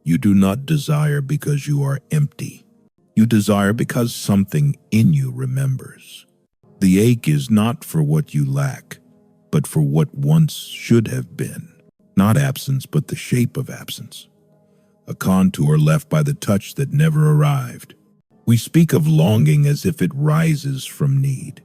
You do not desire because you are empty. You desire because something in you remembers. The ache is not for what you lack, but for what once should have been. Not absence, but the shape of absence. A contour left by the touch that never arrived. We speak of longing as if it rises from need,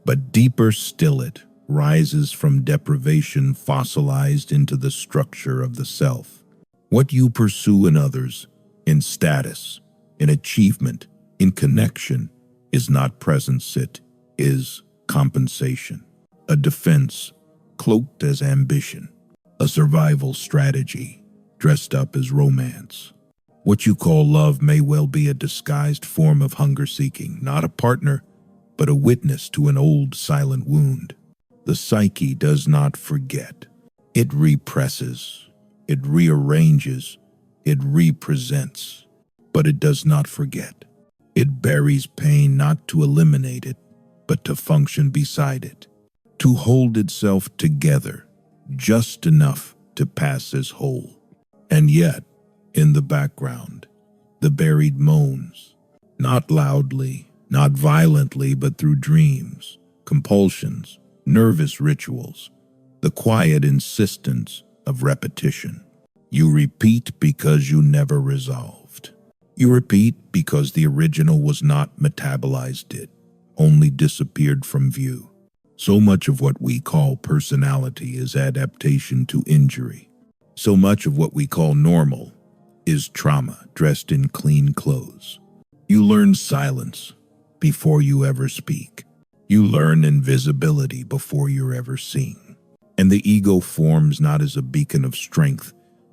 but deeper still it rises from deprivation fossilized into the structure of the self. What you pursue in others, in status, in achievement, in connection, is not presence, it is compensation, a defense cloaked as ambition, a survival strategy dressed up as romance. What you call love may well be a disguised form of hunger-seeking, not a partner, but a witness to an old silent wound. The psyche does not forget. It represses, it rearranges, it represents, but it does not forget. It buries pain not to eliminate it, but to function beside it, to hold itself together just enough to pass as whole. And yet, in the background, the buried moans, not loudly, not violently, but through dreams, compulsions, nervous rituals, the quiet insistence of repetition. You repeat because you never resolved. You repeat because the original was not metabolized, it only disappeared from view. So much of what we call personality is adaptation to injury. So much of what we call normal is trauma dressed in clean clothes. You learn silence before you ever speak. You learn invisibility before you're ever seen. And the ego forms not as a beacon of strength,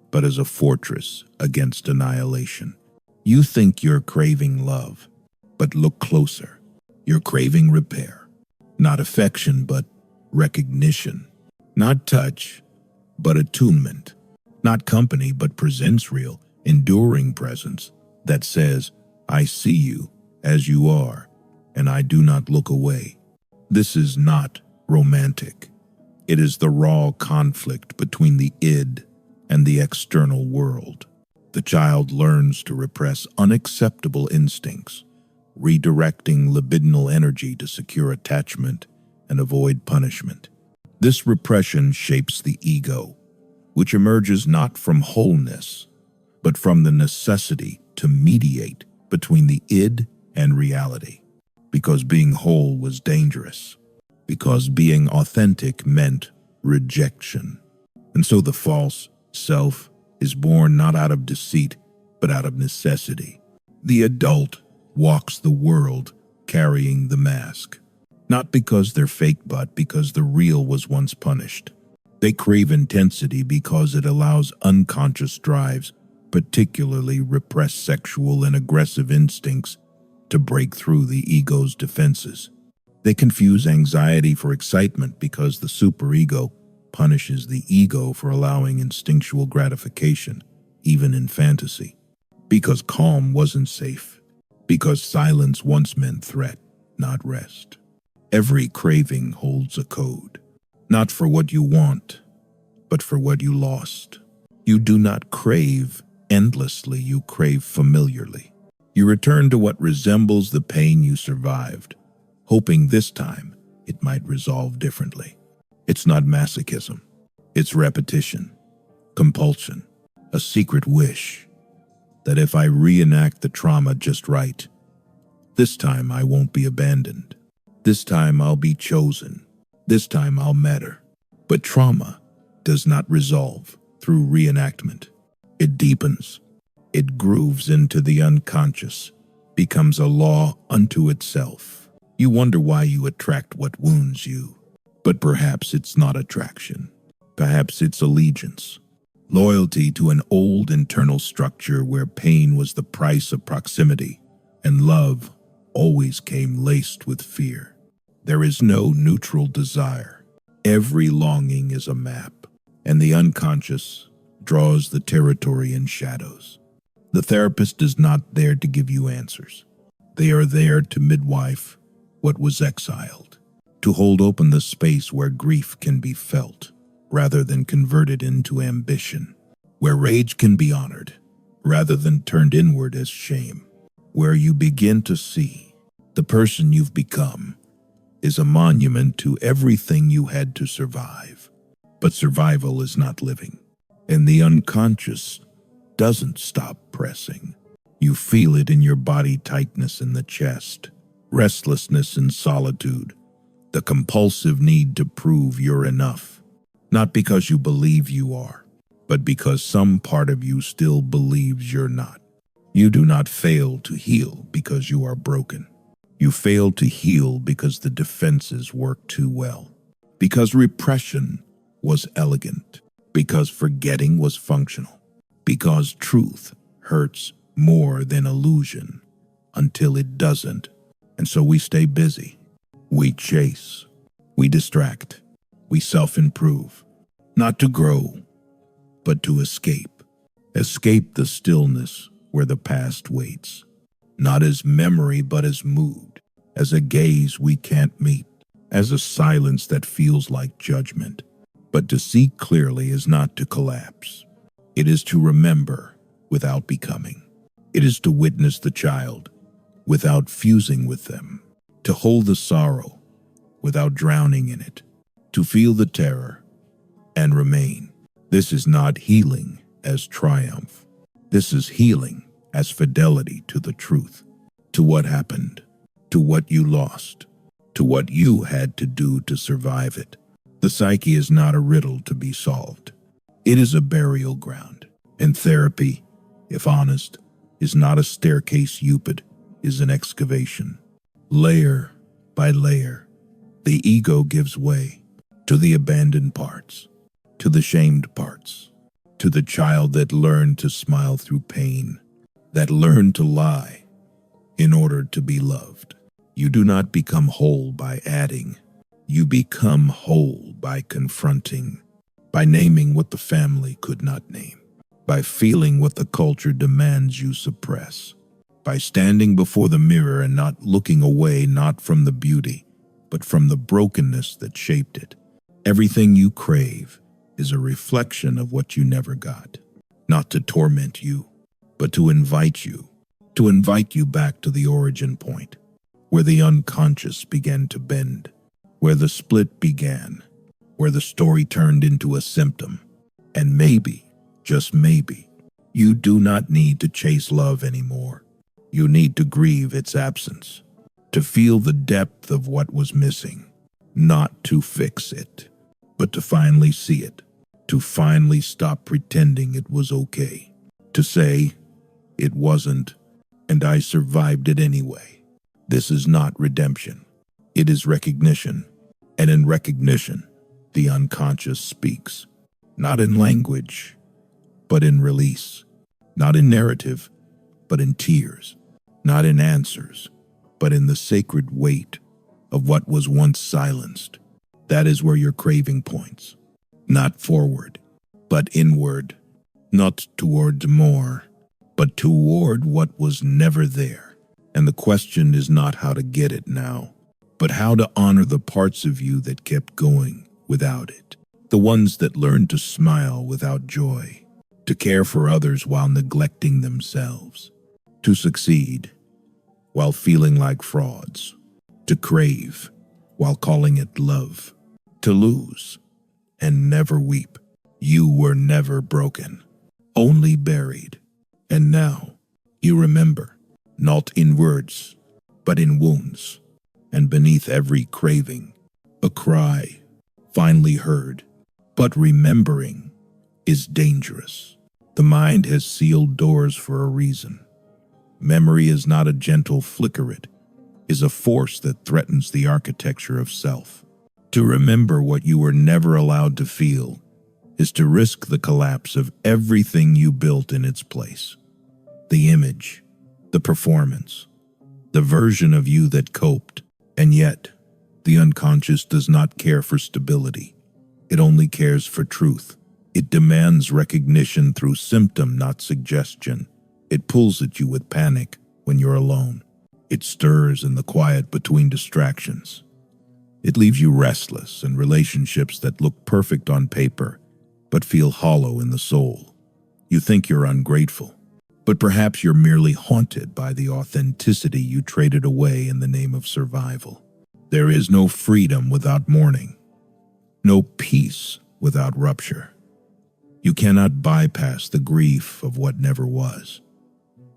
but as a fortress against annihilation. You think you're craving love, but look closer. You're craving repair. Not affection, but recognition. Not touch, but attunement. Not company, but presence, real, enduring presence that says, I see you as you are, and I do not look away. This is not romantic. It is the raw conflict between the id and the external world. The child learns to repress unacceptable instincts, redirecting libidinal energy to secure attachment and avoid punishment. This repression shapes the ego, which emerges not from wholeness, but from the necessity to mediate between the id and reality, because being whole was dangerous, because being authentic meant rejection. And so the false self is born not out of deceit, but out of necessity. The adult walks the world carrying the mask, not because they're fake, but because the real was once punished. They crave intensity because it allows unconscious drives, particularly repressed sexual and aggressive instincts, to break through the ego's defenses. They confuse anxiety for excitement because the superego punishes the ego for allowing instinctual gratification, even in fantasy. Because calm wasn't safe. Because silence once meant threat, not rest. Every craving holds a code, not for what you want, but for what you lost. You do not crave endlessly, you crave familiarly. You return to what resembles the pain you survived, hoping this time it might resolve differently. It's not masochism. It's repetition, compulsion, a secret wish that if I reenact the trauma just right, this time I won't be abandoned. This time I'll be chosen. This time I'll matter. But trauma does not resolve through reenactment. It deepens. It grooves into the unconscious, becomes a law unto itself. You wonder why you attract what wounds you. But perhaps it's not attraction. Perhaps it's allegiance. Loyalty to an old internal structure where pain was the price of proximity, and love always came laced with fear. There is no neutral desire. Every longing is a map, and the unconscious draws the territory in shadows. The therapist is not there to give you answers. They are there to midwife what was exiled, to hold open the space where grief can be felt, rather than converted into ambition, where rage can be honored, rather than turned inward as shame, where you begin to see the person you've become is a monument to everything you had to survive. But survival is not living, and the unconscious doesn't stop pressing. You feel it in your body, tightness in the chest, restlessness in solitude, the compulsive need to prove you're enough, not because you believe you are, but because some part of you still believes you're not. You do not fail to heal because you are broken. You fail to heal because the defenses work too well, because repression was elegant, because forgetting was functional, because truth hurts more than illusion until it doesn't. And so we stay busy. We chase. We distract. We self-improve, not to grow, but to escape. Escape the stillness where the past waits, not as memory but as mood, as a gaze we can't meet, as a silence that feels like judgment. But to see clearly is not to collapse. It is to remember without becoming. It is to witness the child without fusing with them, to hold the sorrow without drowning in it, to feel the terror and remain. This is not healing as triumph. This is healing as fidelity to the truth, to what happened, to what you lost, to what you had to do to survive it. The psyche is not a riddle to be solved. It is a burial ground. And therapy, if honest, is not a staircase. Cupid is an excavation. Layer by layer, the ego gives way to the abandoned parts, to the shamed parts, to the child that learned to smile through pain, that learned to lie in order to be loved. You do not become whole by adding. You become whole by confronting, by naming what the family could not name, by feeling what the culture demands you suppress, by standing before the mirror and not looking away, not from the beauty, but from the brokenness that shaped it. Everything you crave is a reflection of what you never got, not to torment you, but to invite you back to the origin point, where the unconscious began to bend, where the split began, where the story turned into a symptom. And maybe, just maybe, you do not need to chase love anymore. You need to grieve its absence, to feel the depth of what was missing, not to fix it, but to finally see it, to finally stop pretending it was okay, to say, it wasn't, and I survived it anyway. This is not redemption. It is recognition. And in recognition, the unconscious speaks, not in language, but in release, not in narrative, but in tears, not in answers, but in the sacred weight of what was once silenced. That is where your craving points, not forward, but inward, not toward more, but toward what was never there. And the question is not how to get it now, but how to honor the parts of you that kept going without it, the ones that learned to smile without joy, to care for others while neglecting themselves, to succeed while feeling like frauds, to crave while calling it love, to lose and never weep. You were never broken, only buried. And now you remember, not in words, but in wounds. And beneath every craving, a cry, finally heard. But remembering is dangerous. The mind has sealed doors for a reason. Memory is not a gentle flicker, it is a force that threatens the architecture of self. To remember what you were never allowed to feel is to risk the collapse of everything you built in its place. The image, the performance, the version of you that coped. And yet, the unconscious does not care for stability. It only cares for truth. It demands recognition through symptom, not suggestion. It pulls at you with panic when you're alone. It stirs in the quiet between distractions. It leaves you restless in relationships that look perfect on paper, but feel hollow in the soul. You think you're ungrateful, But perhaps you're merely haunted by the authenticity you traded away in the name of survival. There is no freedom without mourning, no peace without rupture. You cannot bypass the grief of what never was.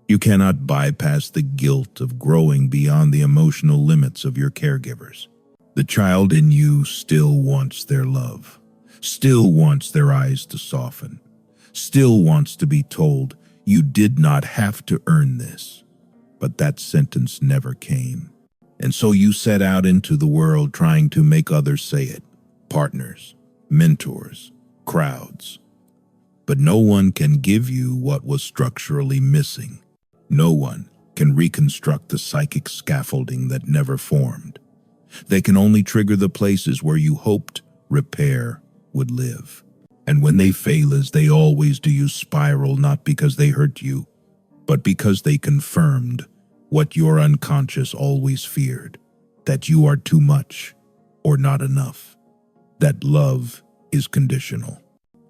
You cannot bypass the guilt of growing beyond the emotional limits of your caregivers. The child in you still wants their love, still wants their eyes to soften, still wants to be told, "You did not have to earn this." But that sentence never came. And so you set out into the world trying to make others say it. Partners, mentors, crowds. But no one can give you what was structurally missing. No one can reconstruct the psychic scaffolding that never formed. They can only trigger the places where you hoped repair would live. And when they fail, as they always do, you spiral, not because they hurt you, but because they confirmed what your unconscious always feared, that you are too much or not enough, that love is conditional,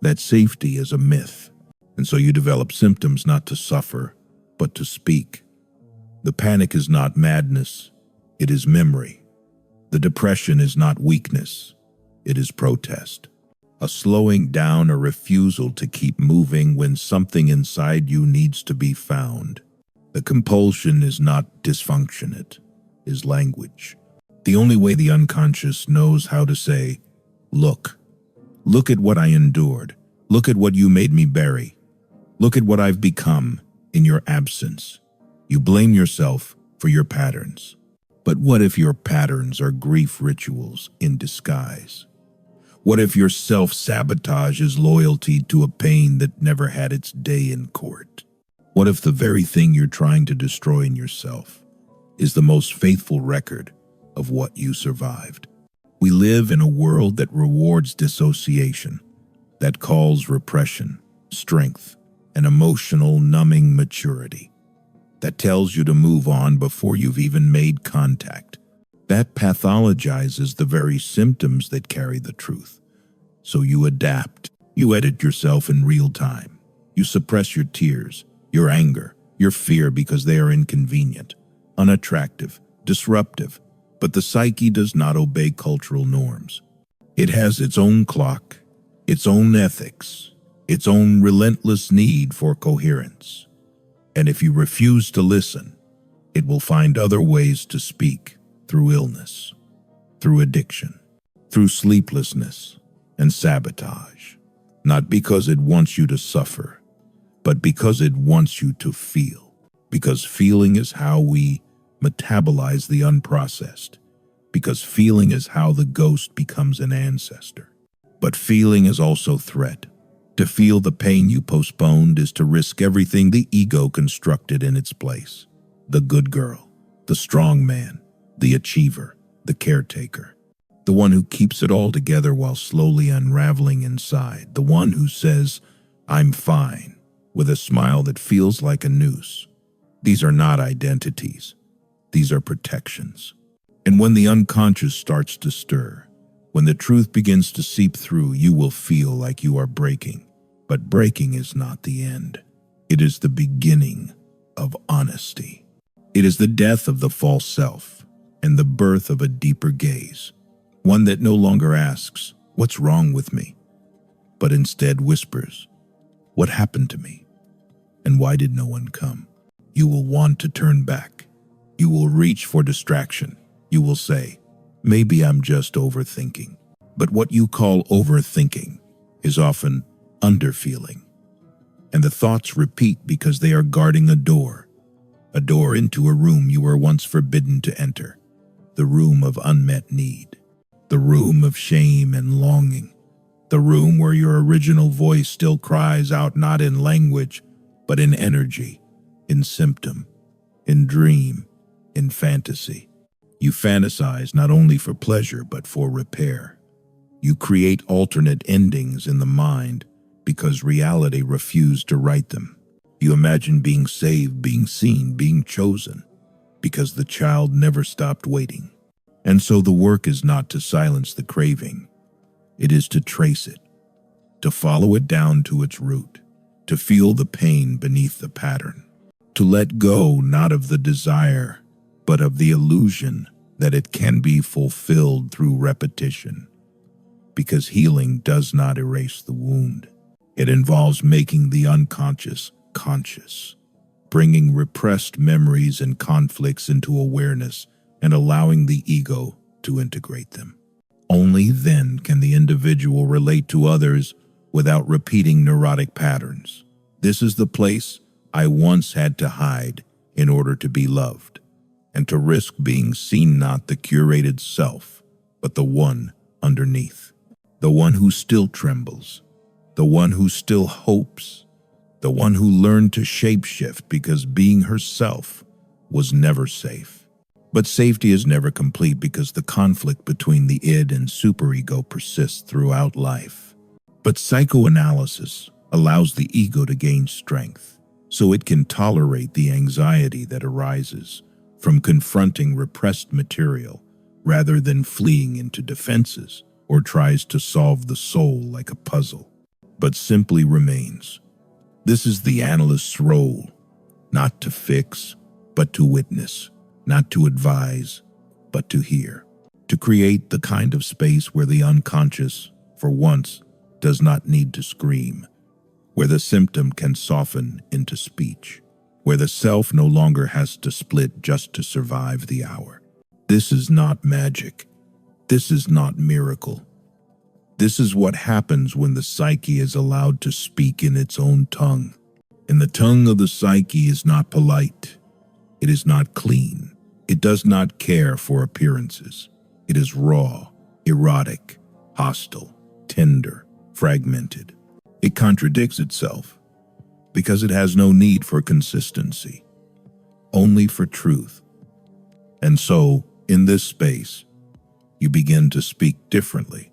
that safety is a myth. And so you develop symptoms not to suffer, but to speak. The panic is not madness, it is memory. The depression is not weakness, it is protest. A slowing down, a refusal to keep moving when something inside you needs to be found. The compulsion is not dysfunction, it is language. The only way the unconscious knows how to say, look at what I endured. Look at what you made me bury. Look at what I've become in your absence. You blame yourself for your patterns. But what if your patterns are grief rituals in disguise? What if your self-sabotage is loyalty to a pain that never had its day in court? What if the very thing you're trying to destroy in yourself is the most faithful record of what you survived? We live in a world that rewards dissociation, that calls repression strength and emotional numbing maturity, that tells you to move on before you've even made contact. That pathologizes the very symptoms that carry the truth. So you adapt. You edit yourself in real time. You suppress your tears, your anger, your fear because they are inconvenient, unattractive, disruptive. But the psyche does not obey cultural norms. It has its own clock, its own ethics, its own relentless need for coherence. And if you refuse to listen, it will find other ways to speak. Through illness, through addiction, through sleeplessness and sabotage, not because it wants you to suffer, but because it wants you to feel. Because feeling is how we metabolize the unprocessed. Because feeling is how the ghost becomes an ancestor. But feeling is also threat. To feel the pain you postponed is to risk everything the ego constructed in its place. The good girl, the strong man, the achiever, the caretaker, the one who keeps it all together while slowly unraveling inside, the one who says, "I'm fine," with a smile that feels like a noose. These are not identities. These are protections. And when the unconscious starts to stir, when the truth begins to seep through, you will feel like you are breaking. But breaking is not the end. It is the beginning of honesty. It is the death of the false self and the birth of a deeper gaze, one that no longer asks, "What's wrong with me?" but instead whispers, "What happened to me? And why did no one come?" You will want to turn back. You will reach for distraction. You will say, "Maybe I'm just overthinking." But what you call overthinking is often underfeeling. And the thoughts repeat because they are guarding a door into a room you were once forbidden to enter. The room of unmet need, the room of shame and longing, the room where your original voice still cries out not in language, but in energy, in symptom, in dream, in fantasy. You fantasize not only for pleasure, but for repair. You create alternate endings in the mind because reality refused to write them. You imagine being saved, being seen, being chosen, because the child never stopped waiting. And so the work is not to silence the craving. It is to trace it, to follow it down to its root, to feel the pain beneath the pattern. To let go not of the desire, but of the illusion that it can be fulfilled through repetition. Because healing does not erase the wound. It involves making the unconscious conscious, bringing repressed memories and conflicts into awareness and allowing the ego to integrate them. Only then can the individual relate to others without repeating neurotic patterns. This is the place I once had to hide in order to be loved, and to risk being seen, not the curated self, but the one underneath, the one who still trembles, the one who still hopes, the one who learned to shapeshift because being herself was never safe. But safety is never complete because the conflict between the id and superego persists throughout life. But psychoanalysis allows the ego to gain strength, so it can tolerate the anxiety that arises from confronting repressed material rather than fleeing into defenses or tries to solve the soul like a puzzle, but simply remains. This is the analyst's role, not to fix, but to witness, not to advise, but to hear, to create the kind of space where the unconscious, for once, does not need to scream, where the symptom can soften into speech, where the self no longer has to split just to survive the hour. This is not magic. This is not miracle. This is what happens when the psyche is allowed to speak in its own tongue. And the tongue of the psyche is not polite. It is not clean. It does not care for appearances. It is raw, erotic, hostile, tender, fragmented. It contradicts itself because it has no need for consistency, only for truth. And so, in this space, you begin to speak differently,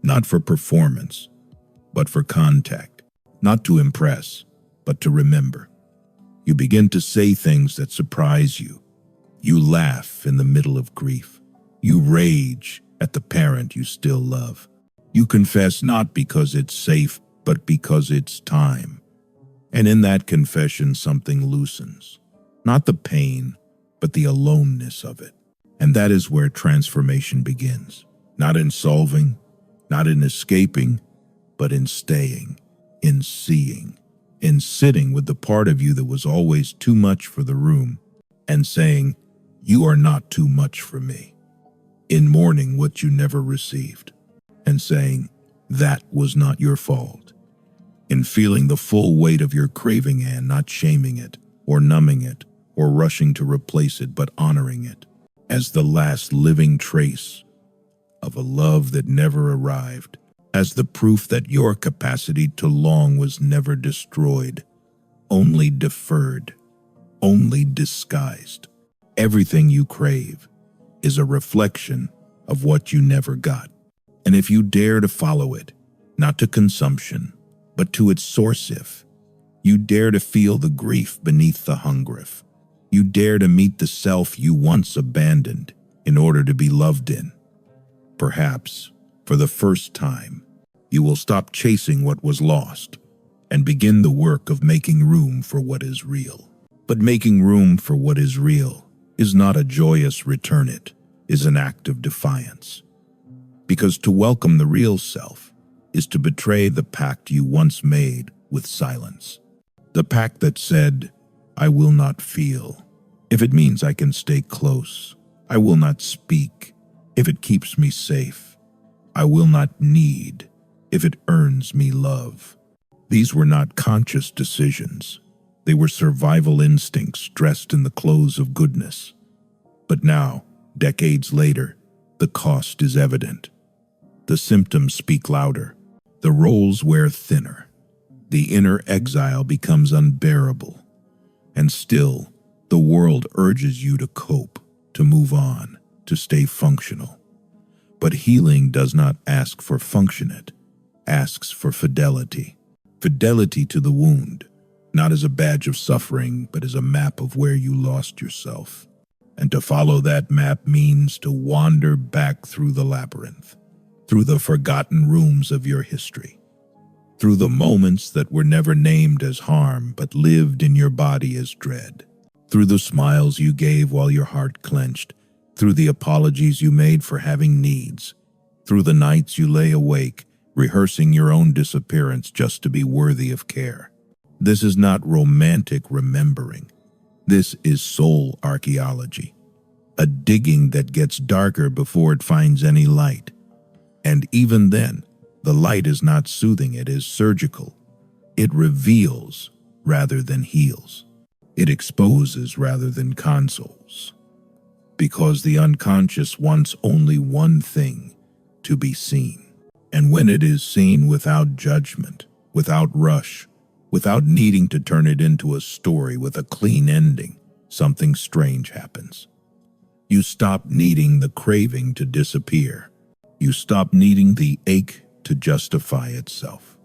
not for performance, but for contact, not to impress, but to remember. You begin to say things that surprise you. You laugh in the middle of grief. You rage at the parent you still love. You confess not because it's safe, but because it's time. And in that confession, something loosens. Not the pain, but the aloneness of it. And that is where transformation begins. Not in solving, not in escaping, but in staying, in seeing, in sitting with the part of you that was always too much for the room and saying, "You are not too much for me." In mourning what you never received and saying, "That was not your fault." In feeling the full weight of your craving and not shaming it or numbing it or rushing to replace it, but honoring it as the last living trace of a love that never arrived, as the proof that your capacity to long was never destroyed, only deferred, only disguised. Everything you crave is a reflection of what you never got. And if you dare to follow it, not to consumption, but to its source, if you dare to feel the grief beneath the hunger, if you dare to meet the self you once abandoned in order to be loved in, perhaps, for the first time, you will stop chasing what was lost and begin the work of making room for what is real. But making room for what is real is not a joyous return, it is an act of defiance. Because to welcome the real self is to betray the pact you once made with silence. The pact that said, "I will not feel if it means I can stay close. I will not speak if it keeps me safe. I will not need if it earns me love." These were not conscious decisions. They were survival instincts dressed in the clothes of goodness. But now, decades later, the cost is evident. The symptoms speak louder. The roles wear thinner. The inner exile becomes unbearable. And still, the world urges you to cope, to move on, to stay functional. But healing does not ask for function, it asks for fidelity. Fidelity to the wound, not as a badge of suffering, but as a map of where you lost yourself. And to follow that map means to wander back through the labyrinth, through the forgotten rooms of your history, through the moments that were never named as harm but lived in your body as dread, through the smiles you gave while your heart clenched, through the apologies you made for having needs, through the nights you lay awake, rehearsing your own disappearance just to be worthy of care. This is not romantic remembering. This is soul archaeology, a digging that gets darker before it finds any light. And even then, the light is not soothing, it is surgical. It reveals rather than heals. It exposes rather than consoles. Because the unconscious wants only one thing: to be seen. And when it is seen without judgment, without rush, without needing to turn it into a story with a clean ending, something strange happens. You stop needing the craving to disappear. You stop needing the ache to justify itself.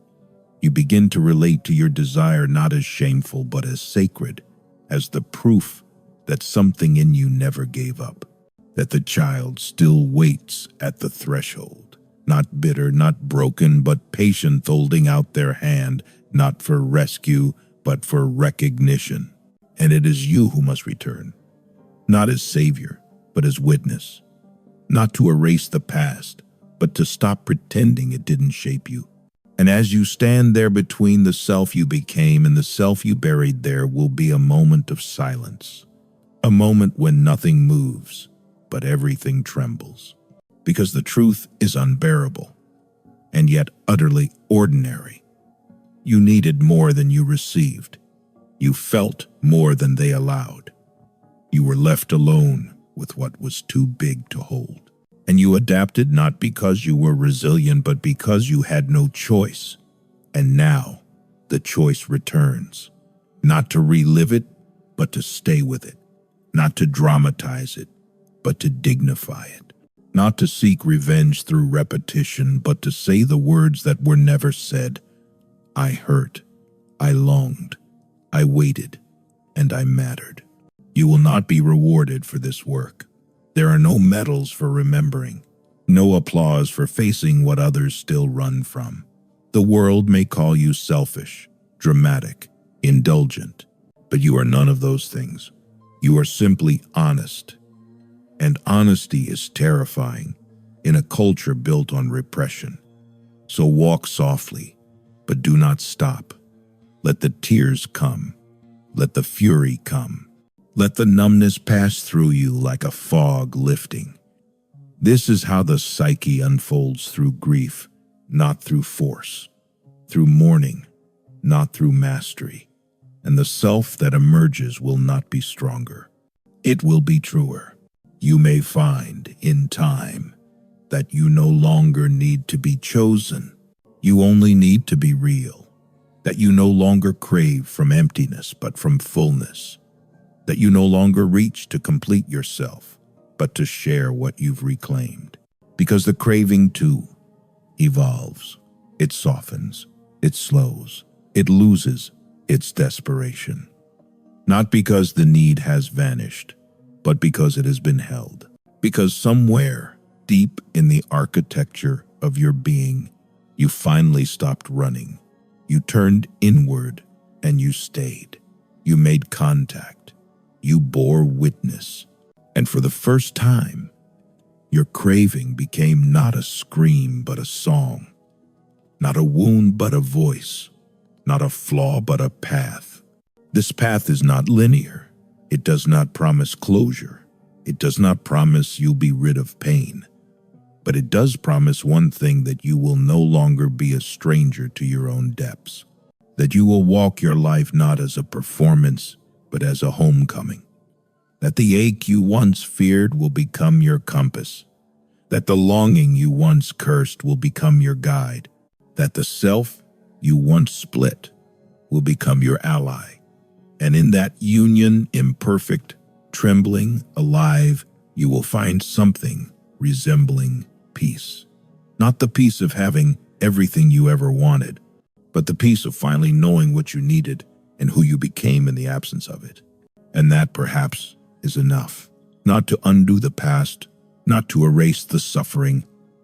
You begin to relate to your desire not as shameful but as sacred, as the proof that something in you never gave up, that the child still waits at the threshold, not bitter, not broken, but patient, holding out their hand, not for rescue, but for recognition. And it is you who must return, not as savior, but as witness, not to erase the past, but to stop pretending it didn't shape you. And as you stand there between the self you became and the self you buried, there will be a moment of silence, a moment when nothing moves, but everything trembles, because the truth is unbearable, and yet utterly ordinary. You needed more than you received. You felt more than they allowed. You were left alone with what was too big to hold. And you adapted not because you were resilient, but because you had no choice. And now the choice returns, not to relive it, but to stay with it, not to dramatize it, but to dignify it, not to seek revenge through repetition, but to say the words that were never said. I hurt, I longed, I waited, and I mattered. You will not be rewarded for this work. There are no medals for remembering, no applause for facing what others still run from. The world may call you selfish, dramatic, indulgent, but you are none of those things. You are simply honest. And honesty is terrifying in a culture built on repression. So walk softly, but do not stop. Let the tears come. Let the fury come. Let the numbness pass through you like a fog lifting. This is how the psyche unfolds through grief, not through force, through mourning, not through mastery. And the self that emerges will not be stronger. It will be truer. You may find in time that you no longer need to be chosen. You only need to be real. That you no longer crave from emptiness, but from fullness. That you no longer reach to complete yourself, but to share what you've reclaimed. Because the craving, too, evolves. It softens. It slows. It loses its desperation. Not because the need has vanished, but because it has been held. Because somewhere, deep in the architecture of your being, you finally stopped running. You turned inward and you stayed. You made contact. You bore witness, and for the first time, your craving became not a scream but a song, not a wound but a voice, not a flaw but a path. This path is not linear. It does not promise closure. It does not promise you'll be rid of pain. But it does promise one thing: that you will no longer be a stranger to your own depths, that you will walk your life not as a performance, but as a homecoming, that the ache you once feared will become your compass, that the longing you once cursed will become your guide, that the self you once split will become your ally. And in that union, imperfect, trembling, alive, you will find something resembling peace. Not the peace of having everything you ever wanted, but the peace of finally knowing what you needed and who you became in the absence of it. And that, perhaps, is enough. Not to undo the past, not to erase the suffering,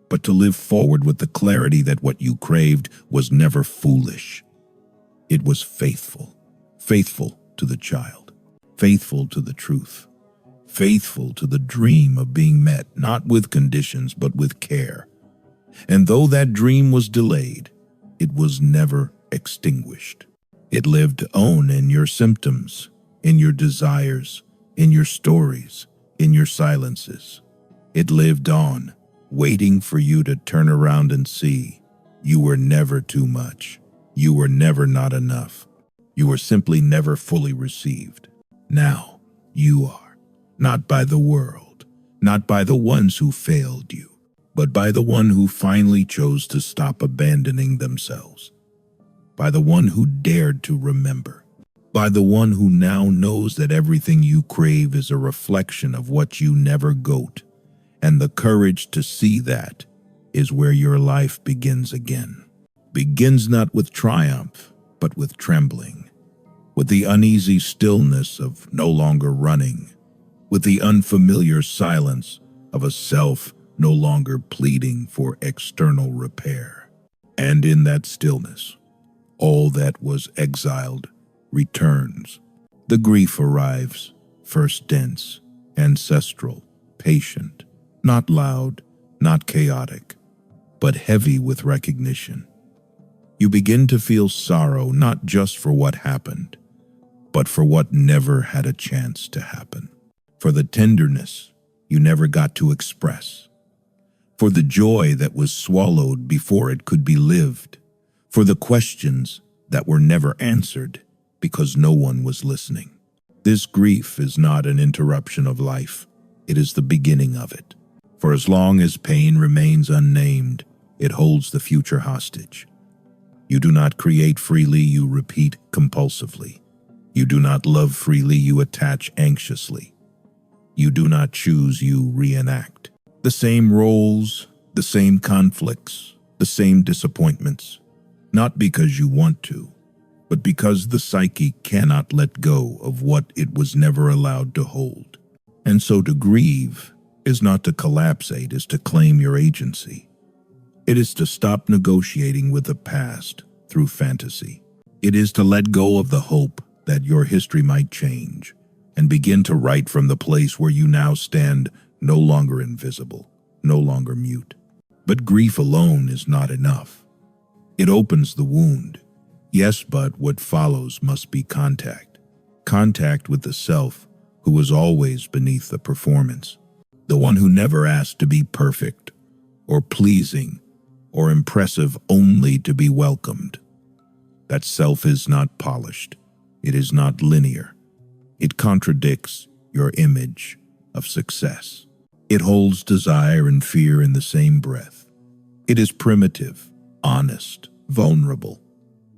but to live forward with the clarity that what you craved was never foolish. It was faithful, faithful to the child, faithful to the truth, faithful to the dream of being met, not with conditions, but with care. And though that dream was delayed, it was never extinguished. It lived on in your symptoms, in your desires, in your stories, in your silences. It lived on, waiting for you to turn around and see. You were never too much. You were never not enough. You were simply never fully received. Now you are, not by the world, not by the ones who failed you, but by the one who finally chose to stop abandoning themselves, by the one who dared to remember, by the one who now knows that everything you crave is a reflection of what you never got, and the courage to see that is where your life begins again. Begins not with triumph, but with trembling, with the uneasy stillness of no longer running, with the unfamiliar silence of a self no longer pleading for external repair. And in that stillness, all that was exiled returns. The grief arrives, first dense, ancestral, patient, not loud, not chaotic, but heavy with recognition. You begin to feel sorrow not just for what happened, but for what never had a chance to happen, for the tenderness you never got to express, for the joy that was swallowed before it could be lived, for the questions that were never answered because no one was listening. This grief is not an interruption of life, it is the beginning of it. For as long as pain remains unnamed, it holds the future hostage. You do not create freely, you repeat compulsively. You do not love freely, you attach anxiously. You do not choose, you reenact. The same roles, the same conflicts, the same disappointments. Not because you want to, but because the psyche cannot let go of what it was never allowed to hold. And so to grieve is not to collapsate, is to claim your agency. It is to stop negotiating with the past through fantasy. It is to let go of the hope that your history might change and begin to write from the place where you now stand, no longer invisible, no longer mute. But grief alone is not enough. It opens the wound. Yes, but what follows must be contact. Contact with the self who was always beneath the performance. The one who never asked to be perfect or pleasing or impressive only to be welcomed. That self is not polished. It is not linear. It contradicts your image of success. It holds desire and fear in the same breath. It is primitive, honest, vulnerable,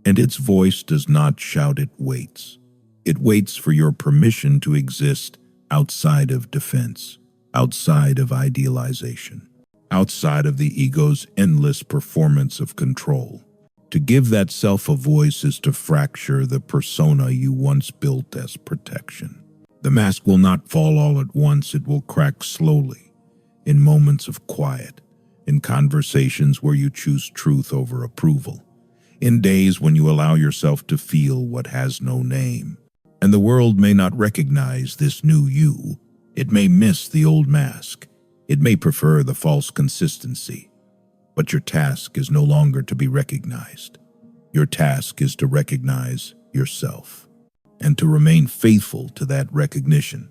and its voice does not shout, it waits. It waits for your permission to exist outside of defense, outside of idealization, outside of the ego's endless performance of control. To give that self a voice is to fracture the persona you once built as protection. The mask will not fall all at once, it will crack slowly, in moments of quiet, in conversations where you choose truth over approval, in days when you allow yourself to feel what has no name. And the world may not recognize this new you. It may miss the old mask. It may prefer the false consistency. But your task is no longer to be recognized. Your task is to recognize yourself and to remain faithful to that recognition,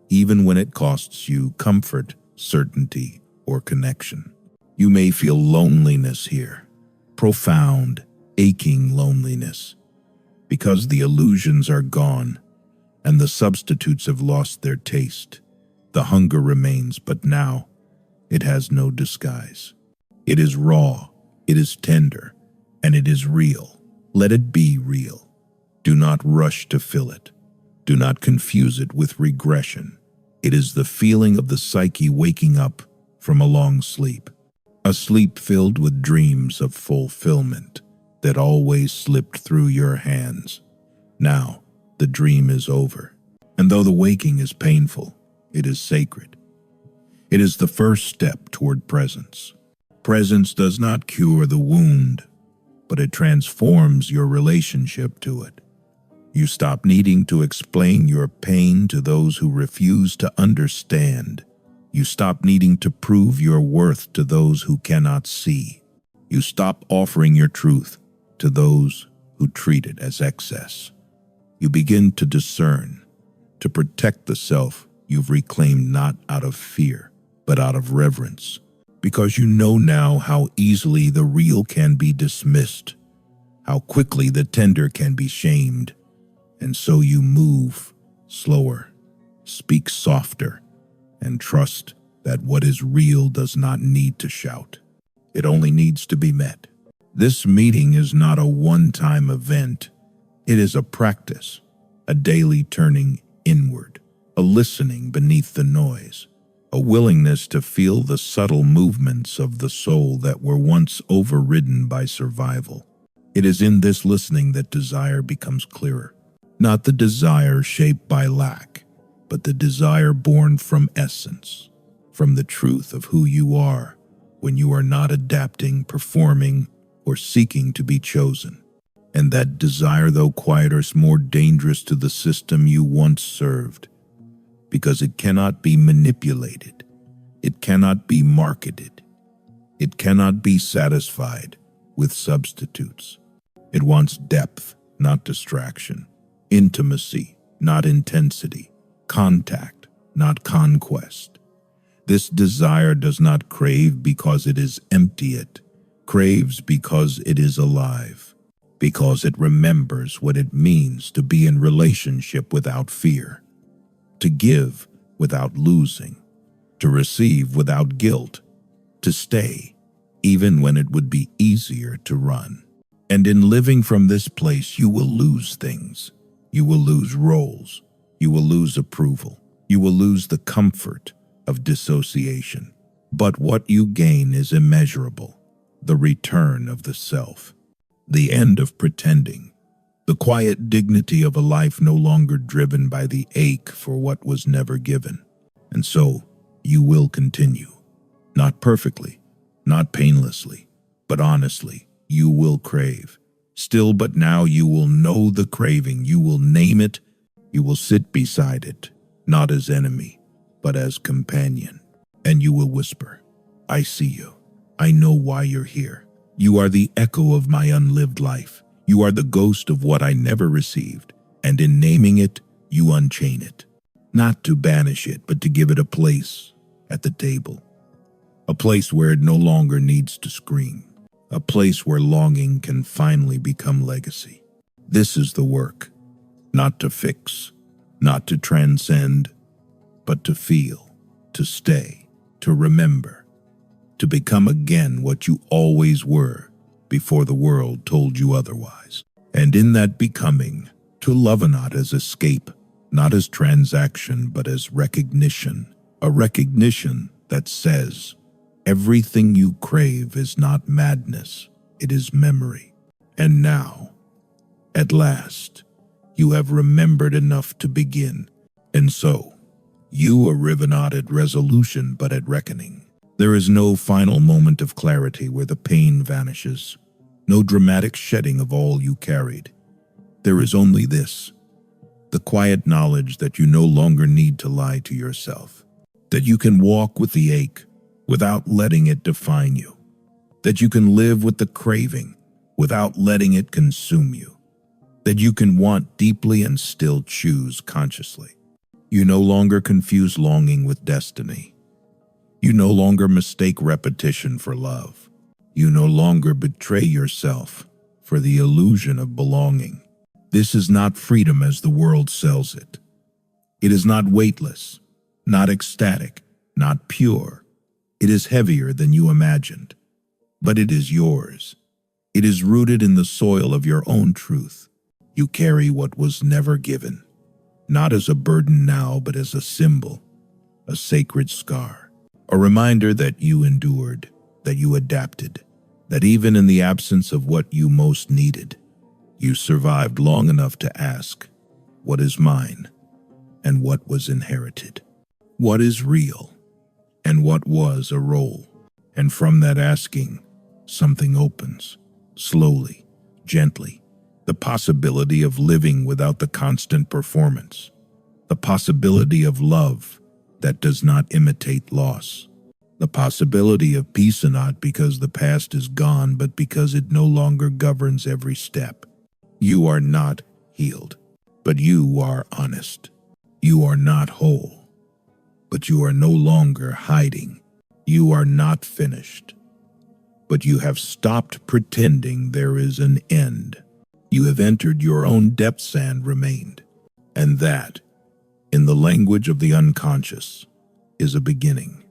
even when it costs you comfort, certainty, or connection. You may feel loneliness here, profound, aching loneliness, because the illusions are gone and the substitutes have lost their taste. The hunger remains, but now it has no disguise. It is raw, it is tender, and it is real. Let it be real. Do not rush to fill it. Do not confuse it with regression. It is the feeling of the psyche waking up from a long sleep, a sleep filled with dreams of fulfillment that always slipped through your hands. Now, the dream is over, and though the waking is painful, it is sacred. It is the first step toward presence. Presence does not cure the wound, but it transforms your relationship to it. You stop needing to explain your pain to those who refuse to understand. You stop needing to prove your worth to those who cannot see. You stop offering your truth to those who treat it as excess. You begin to discern, to protect the self you've reclaimed not out of fear, but out of reverence, because you know now how easily the real can be dismissed, how quickly the tender can be shamed, and so you move slower, speak softer, and trust that what is real does not need to shout. It only needs to be met. This meeting is not a one-time event. It is a practice, a daily turning inward, a listening beneath the noise, a willingness to feel the subtle movements of the soul that were once overridden by survival. It is in this listening that desire becomes clearer. Not the desire shaped by lack, but the desire born from essence, from the truth of who you are when you are not adapting, performing, or seeking to be chosen. And that desire, though quieter, is more dangerous to the system you once served, because it cannot be manipulated, it cannot be marketed, it cannot be satisfied with substitutes. It wants depth, not distraction, intimacy, not intensity, contact, not conquest. This desire does not crave because it is empty, it craves because it is alive, because it remembers what it means to be in relationship without fear, to give without losing, to receive without guilt, to stay even when it would be easier to run. And in living from this place, you will lose things. You will lose roles. You will lose approval. You will lose the comfort of dissociation. But what you gain is immeasurable. The return of the self, the end of pretending, the quiet dignity of a life no longer driven by the ache for what was never given. And so you will continue, not perfectly, not painlessly, but honestly. You will crave. Still, but now you will know the craving. You will name it. You will sit beside it, not as enemy, but as companion. And you will whisper, I see you. I know why you're here. You are the echo of my unlived life. You are the ghost of what I never received. And in naming it, you unchain it. Not to banish it, but to give it a place at the table. A place where it no longer needs to scream. A place where longing can finally become legacy. This is the work, not to fix, not to transcend, but to feel, to stay, to remember, to become again what you always were before the world told you otherwise. And in that becoming, to love not as escape, not as transaction, but as recognition, a recognition that says, everything you crave is not madness, it is memory. And now, at last, you have remembered enough to begin. And so, you arrive not at resolution, but at reckoning. There is no final moment of clarity where the pain vanishes, no dramatic shedding of all you carried. There is only this, the quiet knowledge that you no longer need to lie to yourself, that you can walk with the ache without letting it define you, that you can live with the craving without letting it consume you, that you can want deeply and still choose consciously. You no longer confuse longing with destiny. You no longer mistake repetition for love. You no longer betray yourself for the illusion of belonging. This is not freedom as the world sells it. It is not weightless, not ecstatic, not pure. It is heavier than you imagined, but it is yours. It is rooted in the soil of your own truth. You carry what was never given, not as a burden now, but as a symbol, a sacred scar, a reminder that you endured, that you adapted, that even in the absence of what you most needed, you survived long enough to ask, what is mine and what was inherited? What is real? And what was a role? And from that asking, something opens, slowly, gently, the possibility of living without the constant performance, the possibility of love that does not imitate loss, the possibility of peace, not because the past is gone, but because it no longer governs every step. You are not healed, but you are honest. You are not whole, but you are no longer hiding. You are not finished, but you have stopped pretending there is an end. You have entered your own depths and remained. And that, in the language of the unconscious, is a beginning.